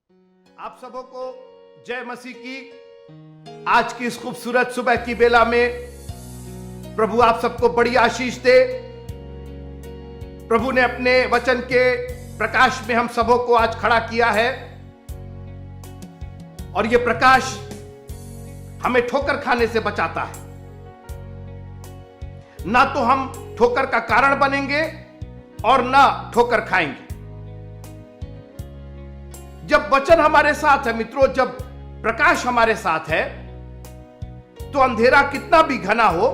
आप सबों को जय मसीह की। आज की इस खूबसूरत सुबह की बेला में प्रभु आप सबको बड़ी आशीष दे। प्रभु ने अपने वचन के प्रकाश में हम सबों को आज खड़ा किया है और यह प्रकाश हमें ठोकर खाने से बचाता है। ना तो हम ठोकर का कारण बनेंगे और ना ठोकर खाएंगे। जब वचन हमारे साथ है मित्रों, जब प्रकाश हमारे साथ है तो अंधेरा कितना भी घना हो,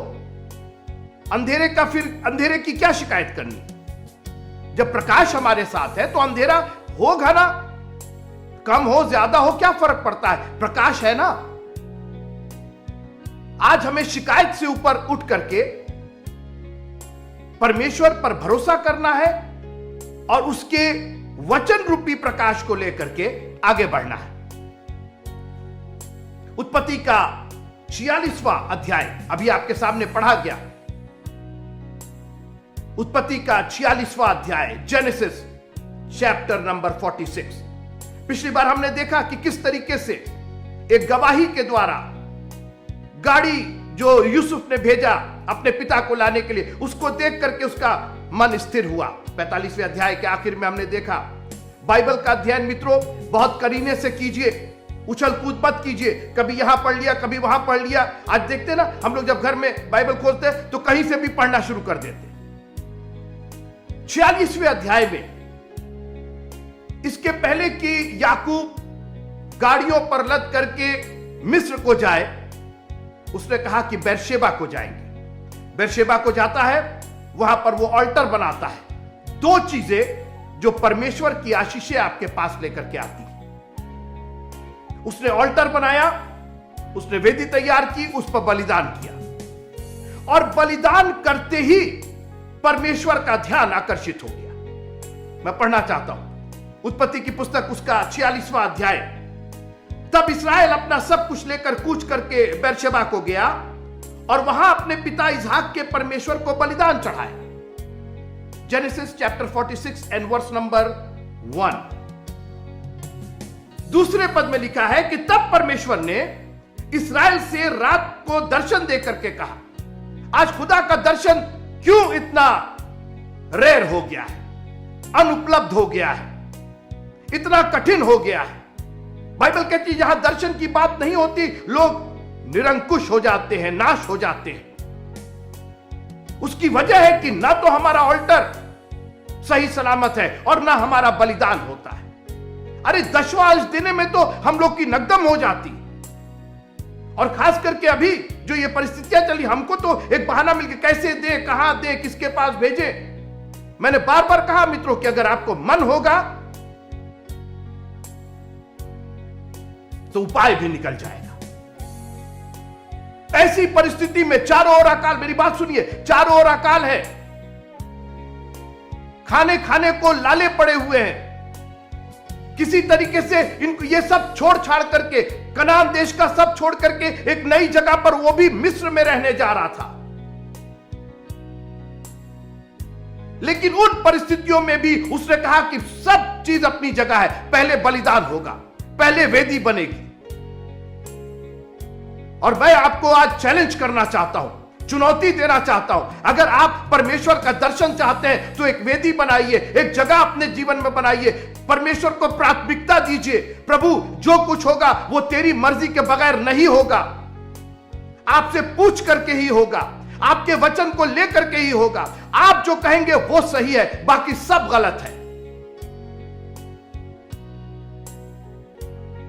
अंधेरे की क्या शिकायत करनी। जब प्रकाश हमारे साथ है तो अंधेरा हो घना, कम हो ज्यादा हो, क्या फर्क पड़ता है, प्रकाश है ना। आज हमें शिकायत से ऊपर उठ करके परमेश्वर पर भरोसा करना है और उसके वचन रूपी प्रकाश को लेकर के आगे बढ़ना है। उत्पत्ति का 46वां अध्याय अभी आपके सामने पढ़ा गया। उत्पत्ति का 46वां अध्याय, जेनेसिस चैप्टर नंबर 46। पिछली बार हमने देखा कि किस तरीके से एक गवाही के द्वारा गाड़ी जो यूसुफ ने भेजा अपने पिता को लाने के लिए, उसको देख करके उसका मन स्थिर हुआ। 45वें अध्याय के आखिर में हमने देखा। बाइबल का अध्ययन मित्रों बहुत करीने से कीजिए, उछल कूद मत कीजिए, कभी यहां पढ़ लिया कभी वहां पढ़ लिया। आज देखते ना हम लोग जब घर में बाइबल खोलते हैं तो कहीं से भी पढ़ना शुरू कर देते। 46वें अध्याय में इसके पहले कि याकूब गाड़ियों पर लद करके मिस्र को जाए, उसने कहा कि बेरशेबा को जाएंगे। बेरशेबा को जाता है, वहां पर वो ऑल्टर बनाता है। दो चीजें जो परमेश्वर की आशीषें आपके पास लेकर के आती है। उसने ऑल्टर बनाया, उसने वेदी तैयार की, उस पर बलिदान किया और बलिदान करते ही परमेश्वर का ध्यान आकर्षित हो गया। मैं पढ़ना चाहता हूं उत्पत्ति की पुस्तक उसका 46वां अध्याय। तब इस्राएल अपना सब कुछ लेकर कूच करके बेरशेबा को गया और वहां अपने पिता इसहाक के परमेश्वर को बलिदान चढ़ाया। Genesis chapter 46 and verse number 1। दूसरे पद में लिखा है कि तब परमेश्वर ने इस्राएल से रात को दर्शन देकर के कहा। आज खुदा का दर्शन क्यों इतना रेयर हो गया है, अनुपलब्ध हो गया है, इतना कठिन हो गया है। बाइबल कहती है यहां दर्शन की बात नहीं होती, लोग निरंकुश हो जाते हैं, नाश हो जाते हैं। उसकी वजह है कि ना तो हमारा ऑल्टर सही सलामत है और ना हमारा बलिदान होता है। अरे 10वां अंश देने में तो हम लोग की नकदम हो जाती। और खास करके अभी जो ये परिस्थितियां चली, हमको तो एक बहाना मिल के कैसे दे, कहां दे, किसके पास भेजे। मैंने बार बार कहा मित्रों कि अगर आपको मन होगा तो उपाय भी निकल जाएगा। ऐसी परिस्थिति में चारों ओर अकाल, मेरी बात सुनिए, चारों ओर अकाल है, खाने खाने को लाले पड़े हुए हैं। किसी तरीके से इनको ये सब छोड़ छाड़ करके, कनान देश का सब छोड़ करके एक नई जगह पर, वो भी मिस्र में रहने जा रहा था। लेकिन उन परिस्थितियों में भी उसने कहा कि सब चीज अपनी जगह है, पहले बलिदान होगा, पहले वेदी बनेगी। और मैं आपको आज चैलेंज करना चाहता हूं, चुनौती देना चाहता हूं। अगर आप परमेश्वर का दर्शन चाहते हैं तो एक वेदी बनाइए, एक जगह अपने जीवन में बनाइए, परमेश्वर को प्राथमिकता दीजिए। प्रभु जो कुछ होगा वो तेरी मर्जी के बगैर नहीं होगा, आपसे पूछ करके ही होगा, आपके वचन को लेकर के ही होगा। आप जो कहेंगे वो सही है, बाकी सब गलत है।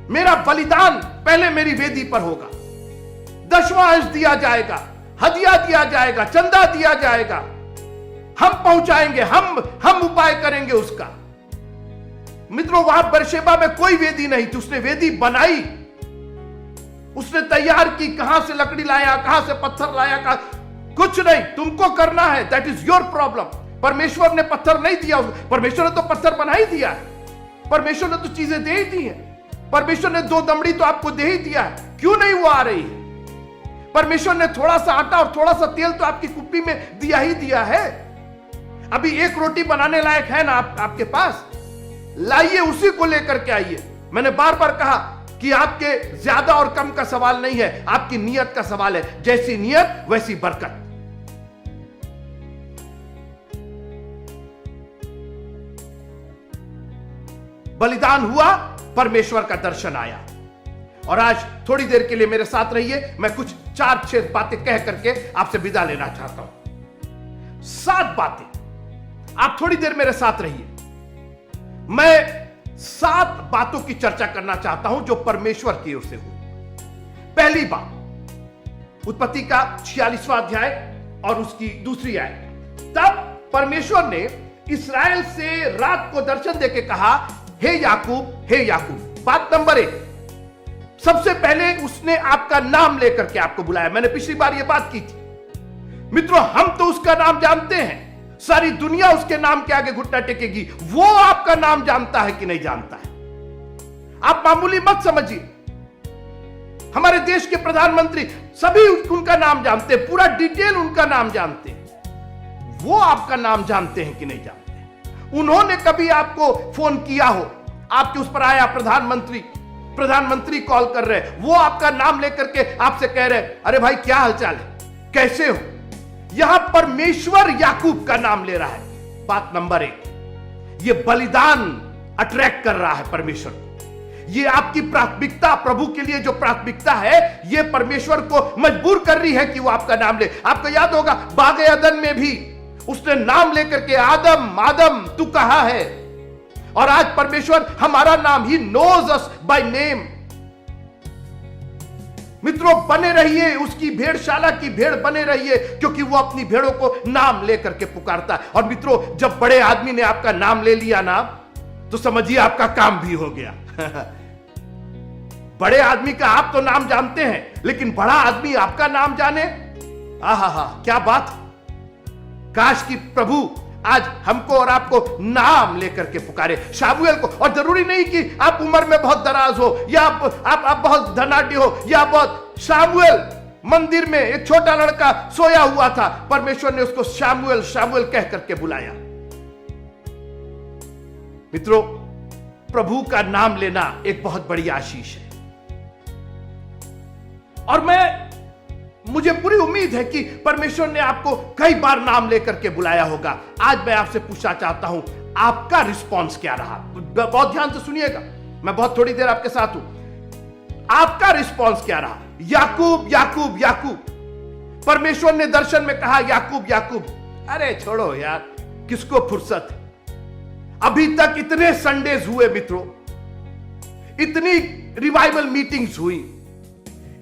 मेरा बलिदान पहले मेरी वेदी पर होगा, 10वां अंश दिया जाएगा, हदिया दिया जाएगा, चंदा दिया जाएगा, हम पहुंचाएंगे, हम उपाय करेंगे उसका। मित्रों वहां बेरशेबा में कोई वेदी नहीं थी, उसने वेदी बनाई, उसने तैयार की। कहां से लकड़ी लाया, कहां से पत्थर लाया, कुछ नहीं, तुमको करना है, दैट इज योर प्रॉब्लम। परमेश्वर ने पत्थर नहीं दिया, परमेश्वर ने तो पत्थर बना ही दिया है, परमेश्वर ने तो चीजें दे ही दी है, परमेश्वर ने 2 दमड़ी तो आपको दे ही दिया है, क्यों नहीं वो आ रही है। परमेश्वर ने थोड़ा सा आटा और थोड़ा सा तेल तो आपकी कुप्पी में दिया ही दिया है। अभी एक रोटी बनाने लायक है ना आपके पास, लाइए, उसी को लेकर के आइए। मैंने बार बार कहा कि आपके ज्यादा और कम का सवाल नहीं है, आपकी नीयत का सवाल है। जैसी नीयत वैसी बरकत। बलिदान हुआ, परमेश्वर का दर्शन आया। और आज थोड़ी देर के लिए मेरे साथ रहिए, मैं कुछ 4-6 बातें कह करके आपसे विदा लेना चाहता हूं। 7 बातें, आप थोड़ी देर मेरे साथ रहिए। मैं 7 बातों की चर्चा करना चाहता हूं जो परमेश्वर की ओर से हुई। पहली बात, उत्पत्ति का 46वां अध्याय और उसकी दूसरी आयत। तब परमेश्वर ने इस्राएल से रात को दर्शन देके कहा, हे याकूब, हे याकूब। बात नंबर 1, सबसे पहले उसने आपका नाम लेकर के आपको बुलाया। मैंने पिछली बार यह बात की थी। मित्रों, हम तो उसका नाम जानते हैं, सारी दुनिया उसके नाम के आगे घुटना टेकेगी। वो आपका नाम जानता है कि नहीं जानता है? आप मामूली मत समझिए। हमारे देश के प्रधानमंत्री सभी उनका नाम जानते हैं, पूरा डिटेल उनका नाम जानते हैं। वो आपका नाम जानते हैं कि नहीं जानते? उन्होंने कभी आपको फोन किया हो, आपके उस पर आया प्रधानमंत्री कॉल कर रहे, वो आपका नाम लेकर के आपसे कह रहे, अरे भाई क्या हालचाल है, कैसे हो? यहां परमेश्वर याकूब का नाम ले रहा है। बात नंबर 1, ये बलिदान अट्रैक्ट कर रहा है परमेश्वर को। ये आपकी प्राथमिकता, प्रभु के लिए जो प्राथमिकता है, ये परमेश्वर को मजबूर कर रही है कि वो आपका नाम ले। आपको याद होगा बागे अदन में भी उसने नाम लेकर के, आदम आदम तू कहां है? और आज परमेश्वर हमारा नाम, he knows us by name. मित्रों, बने रहिए, उसकी भेड़शाला की भेड़ बने रहिए, क्योंकि वो अपनी भेड़ों को नाम लेकर के पुकारता है। और मित्रों, जब बड़े आदमी ने आपका नाम ले लिया ना, तो समझिए आपका काम भी हो गया। बड़े आदमी का आप तो नाम जानते हैं, लेकिन बड़ा आदमी आपका नाम जाने, आहा क्या बात। काश कि प्रभु आज हमको और आपको नाम लेकर के पुकारे, शामुएल को। और जरूरी नहीं कि आप उम्र में बहुत दराज हो, या आप बहुत धनाढ्य हो, या बहुत। शामुएल मंदिर में एक छोटा लड़का सोया हुआ था, परमेश्वर ने उसको शामुएल शामुएल कह करके बुलाया। मित्रों, प्रभु का नाम लेना एक बहुत बड़ी आशीष है। और मुझे पूरी उम्मीद है कि परमेश्वर ने आपको कई बार नाम लेकर के बुलाया होगा। आज मैं आपसे पूछना चाहता हूं, आपका रिस्पॉन्स क्या रहा? बहुत ध्यान से सुनिएगा, मैं बहुत थोड़ी देर आपके साथ हूं। आपका रिस्पॉन्स क्या रहा? याकूब याकूब याकूब। परमेश्वर ने दर्शन में कहा, याकूब याकूब। अरे छोड़ो यार, किसको फुर्सत है? अभी तक इतने संडेज हुए मित्रों, इतनी रिवाइवल मीटिंग्स हुई,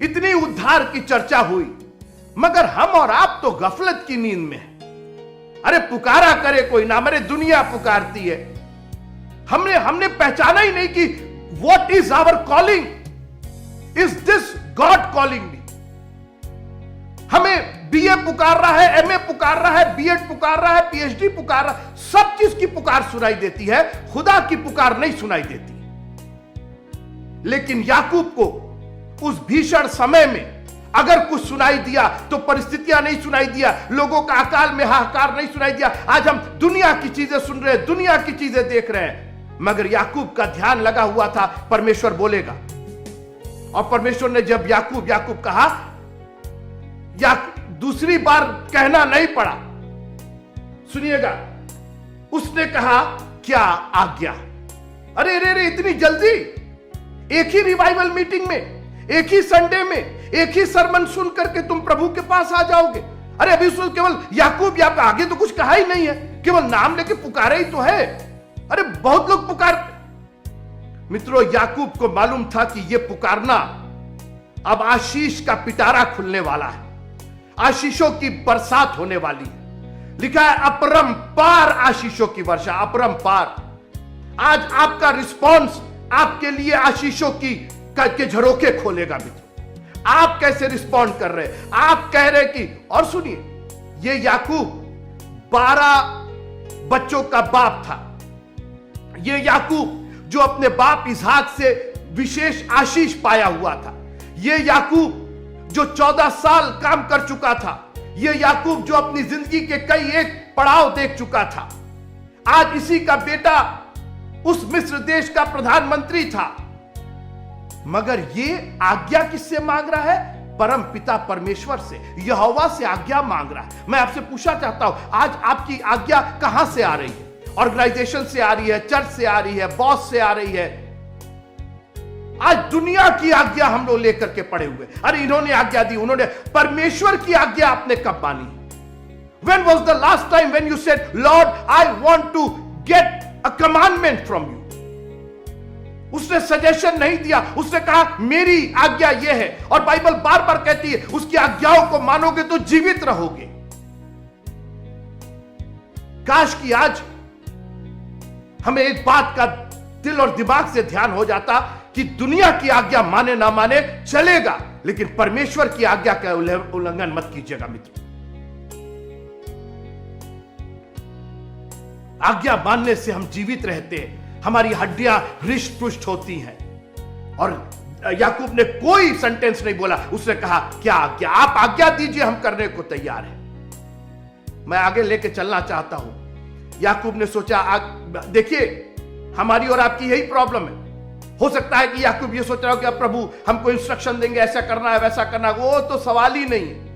इतनी उद्धार की चर्चा हुई, मगर हम और आप तो गफलत की नींद में हैं। अरे पुकारा करे कोई ना, मेरे दुनिया पुकारती है। हमने पहचाना ही नहीं कि what is our calling. Is this God calling me? हमें बीए पुकार रहा है, एमए पुकार रहा है, बीएड पुकार रहा है, पीएचडी पुकार रहा है, सब चीज की पुकार सुनाई देती है, खुदा की पुकार नहीं सुनाई देती। लेकिन याकूब को उस भीषण समय में अगर कुछ सुनाई दिया तो परिस्थितियां नहीं सुनाई दिया, लोगों का अकाल में हाहाकार नहीं सुनाई दिया। आज हम दुनिया की चीजें सुन रहे हैं, दुनिया की चीजें देख रहे हैं, मगर याकूब का ध्यान लगा हुआ था परमेश्वर बोलेगा। और परमेश्वर ने जब याकूब याकूब कहा, या दूसरी बार कहना नहीं पड़ा, सुनिएगा, उसने कहा क्या आज्ञा। अरे रे रे, इतनी जल्दी? एक ही रिवाइवल मीटिंग में, एक ही संडे में, एक ही सरमन सुन करके तुम प्रभु के पास आ जाओगे? अरे अभी उसने केवल याकूब, या आगे तो कुछ कहा ही नहीं है, केवल नाम लेके पुकारे ही तो है। अरे बहुत लोग पुकार। मित्रों, याकूब को मालूम था कि यह पुकारना अब आशीष का पिटारा खुलने वाला है, आशीषों की बरसात होने वाली है। लिखा है अपरंपार आशीषों की वर्षा, अपरंपार। आज आपका रिस्पॉन्स आपके लिए आशीषों के झरोखे खोलेगा। मित्र, आप कैसे रिस्पॉन्ड कर रहे हैं? आप कह रहे कि, और सुनिए, ये याकूब 12 बच्चों का बाप था। ये याकूब जो अपने बाप इसहाक से विशेष आशीष पाया हुआ था। ये याकूब जो 14 साल काम कर चुका था। ये याकूब जो अपनी जिंदगी के कई एक पड़ाव देख चुका था। आज इसी का बेटा उस मिस्र देश का प्रधानमंत्री था, मगर ये आज्ञा किससे मांग रहा है? परम पिता परमेश्वर से, यहोवा से आज्ञा मांग रहा है। मैं आपसे पूछना चाहता हूं, आज आपकी आज्ञा कहां से आ रही है? ऑर्गेनाइजेशन से आ रही है, चर्च से आ रही है, बॉस से आ रही है? आज दुनिया की आज्ञा हम लोग लेकर के पड़े हुए। अरे इन्होंने आज्ञा दी, उन्होंने, परमेश्वर की आज्ञा आपने कब मानी? When was the last time when you said, Lord, I want to get a commandment from you? उसने सजेशन नहीं दिया, उसने कहा मेरी आज्ञा यह है। और बाइबल बार बार कहती है उसकी आज्ञाओं को मानोगे तो जीवित रहोगे। काश कि आज हमें एक बात का दिल और दिमाग से ध्यान हो जाता कि दुनिया की आज्ञा माने ना माने चलेगा, लेकिन परमेश्वर की आज्ञा का उल्लंघन मत कीजिएगा मित्र। आज्ञा मानने से हम जीवित रहते हैं, हमारी हड्डियां हृष्ट पुष्ट होती हैं। और याकूब ने कोई सेंटेंस नहीं बोला, उसने कहा क्या आज्ञा? आप आज्ञा दीजिए, हम करने को तैयार हैं। मैं आगे लेके चलना चाहता हूं। याकूब ने सोचा, देखिए हमारी और आपकी यही प्रॉब्लम है। हो सकता है कि याकूब ये सोच रहा हो कि अब प्रभु हमको इंस्ट्रक्शन देंगे, ऐसा करना है वैसा करना है। वो तो सवाल ही नहीं है।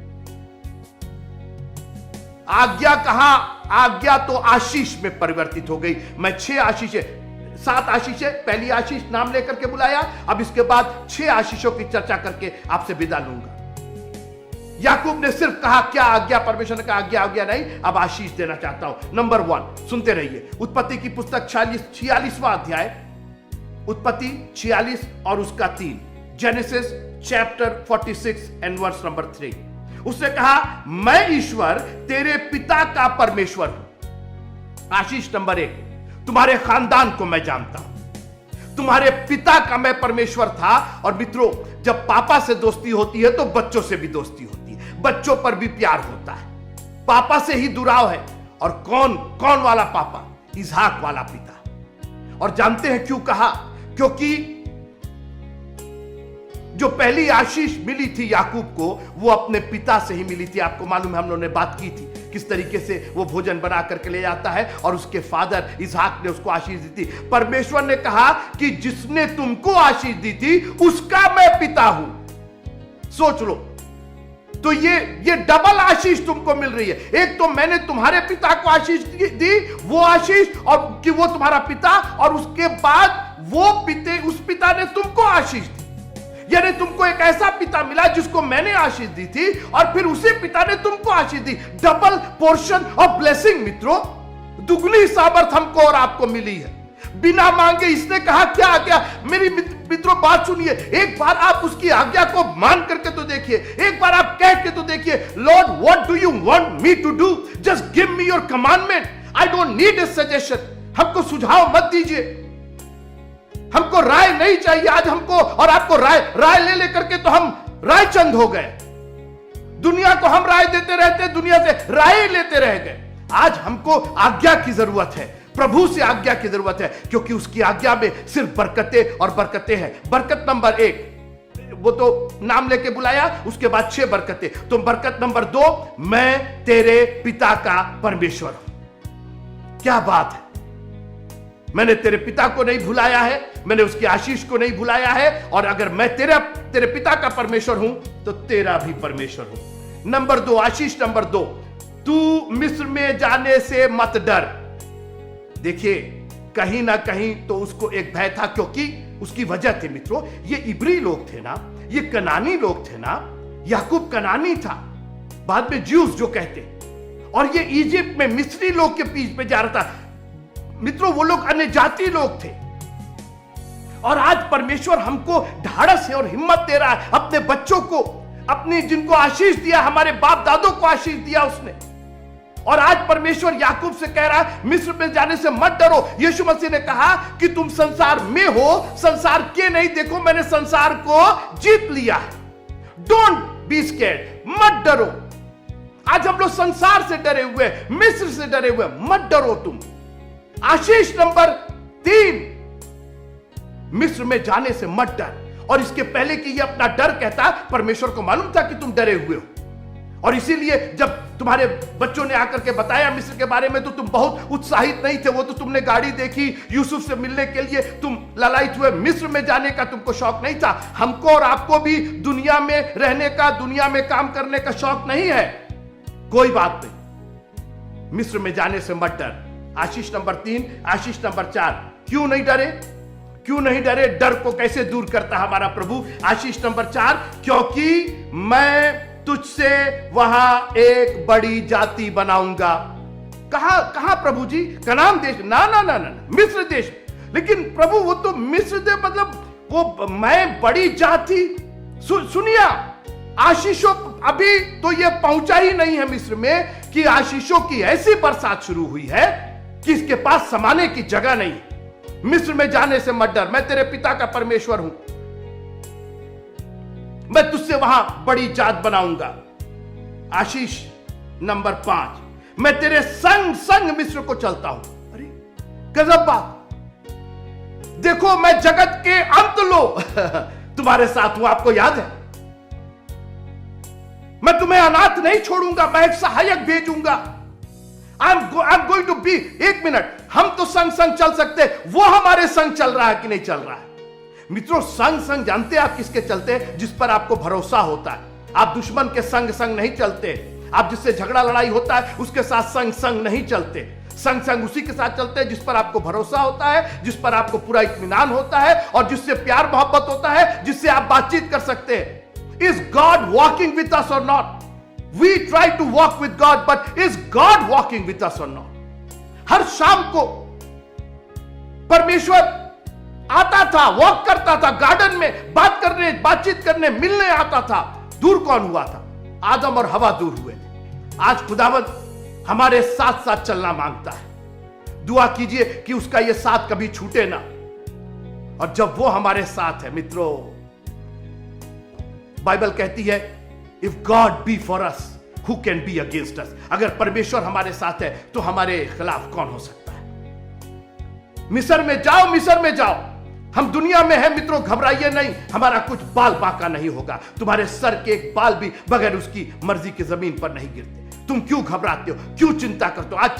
आज्ञा कहां? आज्ञा तो आशीष में परिवर्तित हो गई। मैं 6 आशीषें, 7 आशीषें, पहली आशीष नाम लेकर के बुलाया, अब इसके बाद 6 आशीषों की चर्चा करके आपसे विदा लूंगा। याकूब ने सिर्फ कहा क्या आज्ञा? परमेश्वर ने कहा आज्ञा नहीं, अब आशीष देना चाहता हूं। नंबर 1 सुनते रहिए। उत्पत्ति की पुस्तक 46वां अध्याय, उत्पत्ति 46 और उसका 3, Genesis chapter 46 and verse number 3। उसने कहा मैं ईश्वर तेरे पिता का परमेश्वर हूं। आशीष नंबर 1, तुम्हारे खानदान को मैं जानता हूं, तुम्हारे पिता का मैं परमेश्वर था। और मित्रों, जब पापा से दोस्ती होती है तो बच्चों से भी दोस्ती होती है, बच्चों पर भी प्यार होता है। पापा से ही दुराव है। और कौन वाला पापा? इसहाक वाला पिता। और जानते हैं क्यों कहा? क्योंकि जो पहली आशीष मिली थी याकूब को, वो अपने पिता से ही मिली थी। आपको मालूम है, हम लोगों ने बात की थी किस तरीके से वो भोजन बना करके ले जाता है और उसके फादर इसहाक ने उसको आशीष दी थी। परमेश्वर ने कहा कि जिसने तुमको आशीष दी थी उसका मैं पिता हूं। सोच लो, तो ये डबल आशीष तुमको मिल रही है। एक तो मैंने तुम्हारे पिता को आशीष दी, वो आशीष, और कि वो तुम्हारा पिता, और उसके बाद उस पिता ने तुमको आशीष दी। यानी तुमको एक ऐसा पिता मिला जिसको मैंने आशीष दी थी, और फिर उसी पिता ने तुमको आशीष दी। डबल पोर्शन ऑफ ब्लेसिंग मित्रों, दुगनी सामर्थ हमको और आपको मिली है। बिना मांगे इसने कहा क्या आज्ञा? मेरी मित्रों बात सुनिए, एक बार आप उसकी आज्ञा को मान करके तो देखिए, एक बार आप कह के तो देखिए, Lord what do you want me to do? Just give me your commandment, I don't need a suggestion. हमको सुझाव मत दीजिए, हमको राय नहीं चाहिए। आज हमको और आपको राय ले लेकर के तो हम रायचंद हो गए। दुनिया को हम राय देते रहते, दुनिया से राय लेते रह गए। आज हमको आज्ञा की जरूरत है, प्रभु से आज्ञा की जरूरत है, क्योंकि उसकी आज्ञा में सिर्फ बरकतें और बरकतें हैं। बरकत नंबर 1, वो तो नाम लेके बुलाया, उसके बाद 6 बरकतें। तो बरकत नंबर 2, मैं तेरे पिता का परमेश्वर हूं। क्या बात है! मैंने तेरे पिता को नहीं भुलाया है, मैंने उसकी आशीष को नहीं भुलाया है, और अगर मैं तेरे पिता का परमेश्वर हूं तो तेरा भी परमेश्वर हूं। नंबर 2, आशीष नंबर 2, तू मिस्र में जाने से मत डर। देखिए, कहीं ना कहीं तो उसको एक भय था, क्योंकि उसकी वजह थी मित्रों, ये इब्री लोग थे ना, ये कनानी लोग थे ना। याकूब कनानी था, बाद में ज्यूस जो कहते, और ये इजिप्ट में मिस्री लोग के पीछे जा रहा था। मित्रों, वो लोग अन्य जाति लोग थे। और आज परमेश्वर हमको ढाढ़स और हिम्मत दे रहा है, अपने बच्चों को, अपने जिनको आशीष दिया, हमारे बाप दादों को आशीष दिया उसने। और आज परमेश्वर याकूब से कह रहा है, मिस्र में जाने से मत डरो। यीशु मसीह ने कहा कि तुम संसार में हो, संसार के नहीं। देखो, मैंने संसार को जीत लिया है। डोंट बी स्कैर्ड, मत डरो। आज हम लोग संसार से डरे हुए, मिस्र से डरे हुए, मत डरो तुम। आशीष नंबर 3, मिस्र में जाने से मत डर। और इसके पहले कि ये अपना डर कहता, परमेश्वर को मालूम था कि तुम डरे हुए हो। और इसीलिए जब तुम्हारे बच्चों ने आकर के बताया मिस्र के बारे में तो तुम बहुत उत्साहित नहीं थे। वो तो तुमने गाड़ी देखी, यूसुफ से मिलने के लिए तुम ललायित हुए। मिस्र में जाने का तुमको शौक नहीं था। हमको और आपको भी दुनिया में रहने का, दुनिया में काम करने का शौक नहीं है। कोई बात नहीं, मिस्र में जाने से मत डर। आशीष नंबर 3, आशीष नंबर 4, क्यों नहीं डरे? क्यों नहीं डरे? डर को कैसे दूर करता हमारा प्रभु? आशीष नंबर 4, क्योंकि मैं तुझसे वहां एक बड़ी जाति बनाऊंगा। कहां प्रभु जी? कनान देश? ना ना ना ना, मिस्र देश। लेकिन प्रभु वो तो मिस्र देश, मतलब वो मैं बड़ी जाति। सुनिए, आशीषों अभी तो ये पहुंचा ही नहीं है मिस्र में कि आशीषों की ऐसी बरसात शुरू हुई है कि इसके पास समाने की जगह नहीं। मिस्र में जाने से मत डर, मैं तेरे पिता का परमेश्वर हूं। मैं तुझसे वहां बड़ी जात बनाऊंगा। आशीष नंबर 5, मैं तेरे संग संग मिस्र को चलता हूं। अरे गजब बात! देखो, मैं जगत के अंत लो तुम्हारे साथ हूं। आपको याद है, मैं तुम्हें अनाथ नहीं छोड़ूंगा, मैं एक सहायक भेजूंगा। I'm going to be। एक मिनट, हम तो संग संग चल सकते, वो हमारे संग चल रहा है कि नहीं चल रहा है? मित्रों, संग संग जानते हैं आप किसके चलते हैं? जिस पर आपको भरोसा होता है। आप दुश्मन के संग संग नहीं चलते। आप जिससे झगड़ा लड़ाई होता है उसके साथ संग संग नहीं चलते। संग संग उसी के साथ चलते हैं जिस पर आपको भरोसा होता है, जिस पर आपको पूरा इत्मीनान होता है और जिससे प्यार मोहब्बत होता है, जिससे आप बातचीत कर सकते हैं। Is God walking with us or not? We try to walk with God, but is God walking with us or not? हर शाम को परमेश्वर आता था, वॉक करता था गार्डन में, बात करने, बातचीत करने, मिलने आता था। दूर कौन हुआ था? आदम और हवा दूर हुए थे। आज खुदावंद हमारे साथ साथ चलना मांगता है। दुआ कीजिए कि उसका यह साथ कभी छूटे ना। और जब वो हमारे साथ है मित्रों, बाइबल कहती है, if God B for us who can be against us. अगर परमेश्वर हमारे साथ है तो हमारे खिलाफ कौन हो सकता है? मिस्र में जाओ, मिस्र में जाओ। हम दुनिया में हैं मित्रों, घबराइए नहीं। हमारा कुछ बाल बांका नहीं होगा। तुम्हारे सर के एक बाल भी बगैर उसकी मर्जी के जमीन पर नहीं गिरते। तुम क्यों घबराते हो? क्यों चिंता करते हो? आज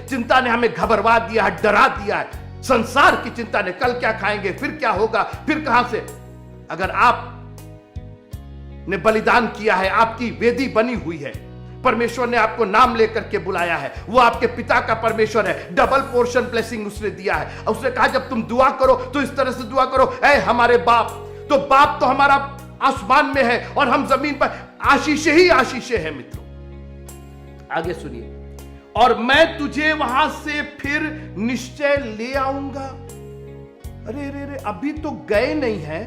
चिंता ने हमें घबरवा दिया है, डरा दिया है। संसार की चिंता ने, कल क्या खाएंगे, फिर क्या होगा, फिर कहां से। अगर आप ने बलिदान किया है, आपकी वेदी बनी हुई है, परमेश्वर ने आपको नाम लेकर के बुलाया है, वो आपके पिता का परमेश्वर है। डबल पोर्शन ब्लेसिंग उसने दिया है। उसने कहा जब तुम दुआ करो तो इस तरह से दुआ करो, ऐ हमारे बाप। तो बाप तो हमारा आसमान में है और हम जमीन पर। आशीषें ही आशीषें हैं मित्रों। आगे सुनिए, और मैं तुझे वहां से फिर निश्चय ले आऊंगा। अरे रे रे, अभी तो गए नहीं है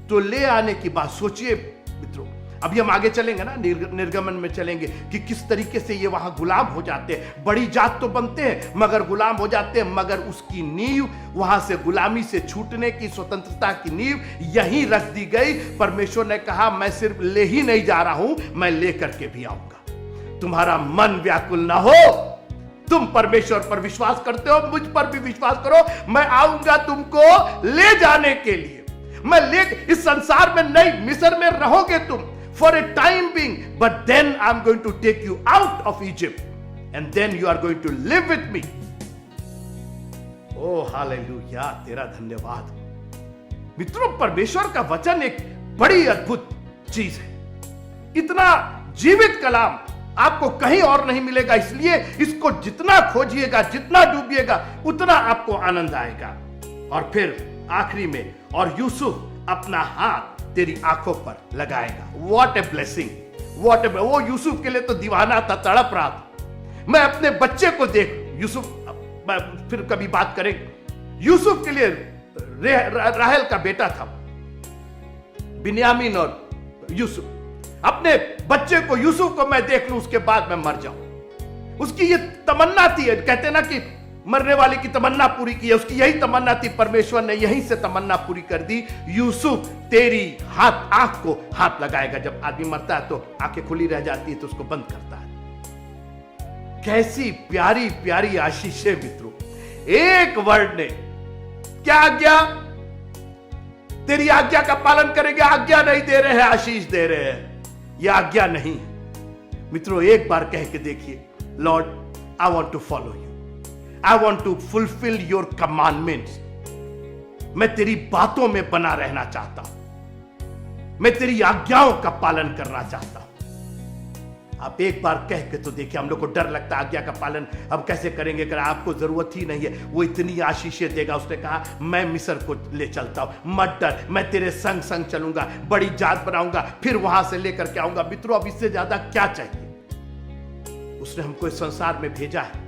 तो ले आने की बात सोचिए मित्रों। अभी हम आगे चलेंगे ना, निर्गमन में चलेंगे कि किस तरीके से ये वहां गुलाम हो जाते हैं। बड़ी जात तो बनते हैं मगर गुलाम हो जाते हैं। मगर उसकी नींव, वहां से गुलामी से छूटने की, स्वतंत्रता की नींव यहीं रख दी गई। परमेश्वर ने कहा, मैं सिर्फ ले ही नहीं जा रहा हूं, मैं लेकर के भी आऊंगा। तुम्हारा मन व्याकुल ना हो। तुम परमेश्वर पर विश्वास करते हो, मुझ पर भी विश्वास करो। मैं आऊंगा तुमको ले जाने के लिए। मैं ले, इस संसार में नहीं, मिस्र में रहोगे तुम for a time being, but then I'm going to take you out of Egypt and then you are going to live with me. Oh hallelujah, तेरा धन्यवाद। मित्रों, परमेश्वर का वचन एक बड़ी अद्भुत चीज है। इतना जीवित कलाम आपको कहीं और नहीं मिलेगा। इसलिए इसको जितना खोजिएगा, जितना डूबिएगा, उतना आपको आनंद आएगा। और फिर आखिरी में, और यूसुफ अपना हाथ तेरी आंखों पर लगाएगा। व्हाट ए ब्लेसिंग, व्हाट ए। वो यूसुफ के लिए तो दीवाना था, तड़प रहा था। मैं अपने बच्चे को देख, यूसुफ, फिर कभी बात करेंगे। यूसुफ के लिए राहेल का बेटा था बिन्यामीन और यूसुफ। अपने बच्चे को, यूसुफ को मैं देख लूं, उसके बाद मैं मर जाऊं। उसकी ये तमन्ना थी। कहते ना कि मरने वाले की तमन्ना पूरी की है, उसकी यही तमन्ना थी। परमेश्वर ने यहीं से तमन्ना पूरी कर दी। यूसुफ तेरी आंख को हाथ लगाएगा। जब आदमी मरता है तो आंखें खुली रह जाती है तो उसको बंद करता है। कैसी प्यारी प्यारी आशीषें मित्रों। एक वर्ड ने क्या आज्ञा, तेरी आज्ञा का पालन करेंगे। आज्ञा नहीं दे रहे हैं, आशीष दे रहे हैं। यह आज्ञा नहीं है। मित्रों, एक बार कह के देखिए, Lord, I want to follow you, I want to fulfil your commandments. मैं तेरी बातों में बना रहना चाहता हूं, मैं तेरी आज्ञाओं का पालन करना चाहता हूं। आप एक बार कह के तो देखिए। हम लोग को डर लगता है आज्ञा का पालन अब कैसे करेंगे, अगर आपको जरूरत ही नहीं है। वो इतनी आशीषें देगा। उसने कहा मैं मिस्र को ले चलता हूं, मत डर, मैं तेरे संग संग चलूंगा, बड़ी जात बनाऊंगा, फिर वहां से लेकर के आऊंगा। मित्रों, अब इससे ज्यादा क्या चाहिए? उसने हमको इस संसार में भेजा है,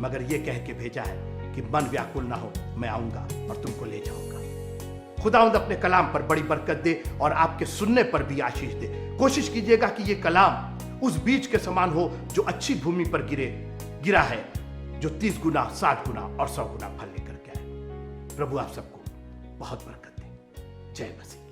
मगर यह कह के भेजा है कि मन व्याकुल ना हो, मैं आऊंगा और तुमको ले जाऊंगा। खुदावंद अपने कलाम पर बड़ी बरकत दे और आपके सुनने पर भी आशीष दे। कोशिश कीजिएगा कि यह कलाम उस बीज के समान हो जो अच्छी भूमि पर गिरा है, जो 30 गुना, 60 गुना और 100 गुना फल लेकर के आए। प्रभु आप सबको बहुत बरकत दे। जय मसीह।